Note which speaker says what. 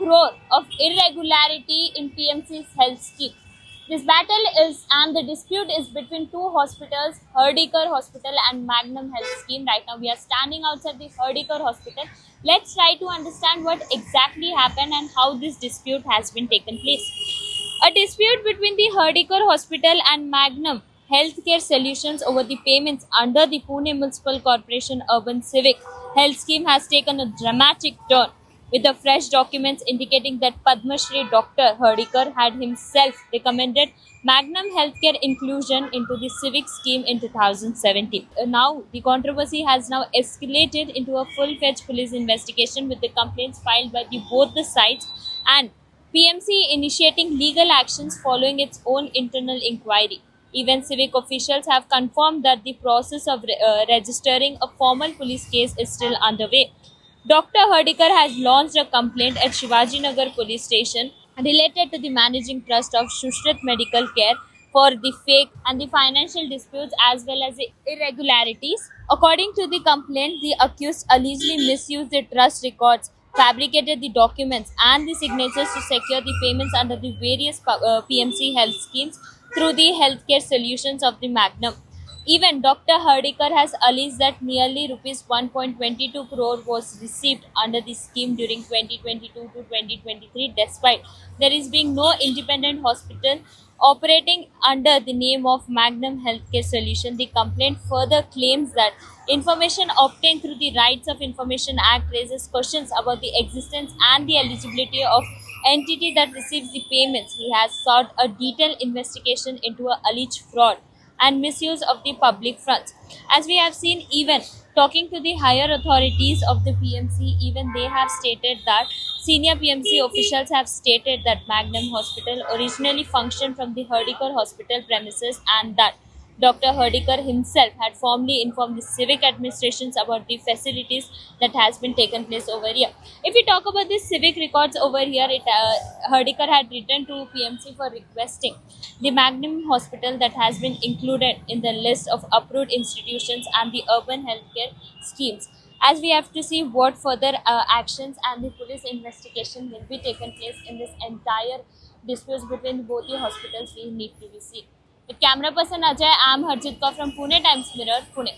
Speaker 1: crore of irregularity in PMC's health scheme. This battle is and the dispute is between two hospitals, Herdikar Hospital and Magnum Health Scheme. Right now, we are standing outside the Herdikar Hospital. Let's try to understand what exactly happened and how this dispute has been taken place. A dispute between the Herdikar Hospital and Magnum Healthcare Solutions over the payments under the Pune Municipal Corporation Urban Civic Health Scheme has taken a dramatic turn, with the fresh documents indicating that Padma Shri Dr. Herdikar had himself recommended Magnum Healthcare inclusion into the civic scheme in 2017. Now, the controversy has now escalated into a full-fledged police investigation, with the complaints filed by both the sides and PMC initiating legal actions following its own internal inquiry. Even civic officials have confirmed that the process of registering a formal police case is still underway. Dr. Herdikar has launched a complaint at Shivaji Nagar police station related to the managing trust of Shushrit Medical Care for the fake and the financial disputes as well as the irregularities. According to the complaint, the accused allegedly misused the trust records, fabricated the documents and the signatures to secure the payments under the various PMC health schemes through the healthcare solutions of the Magnum. Even Dr. Herdikar has alleged that nearly rupees 1.22 crore was received under the scheme during 2022 to 2023, despite there is being no independent hospital operating under the name of Magnum Healthcare Solution. The complaint further claims that information obtained through the Rights of Information Act raises questions about the existence and the eligibility of entity that receives the payments. He has sought a detailed investigation into a alleged fraud and misuse of the public funds. As we have seen, even talking to the higher authorities of the PMC, even they have stated that senior PMC officials have stated that Magnum Hospital originally functioned from the Herdikar Hospital premises and that Dr. Herdikar himself had formally informed the civic administrations about the facilities that has been taken place over here. If we talk about the civic records over here, Herdikar had written to PMC for requesting the Magnum Hospital that has been included in the list of approved institutions and the urban healthcare schemes. As we have to see what further actions and the police investigation will be taken place in this entire dispute between both the hospitals, we need to be seen. With camera person Ajay, I am Harjit Kaur from Pune Times Mirror, Pune.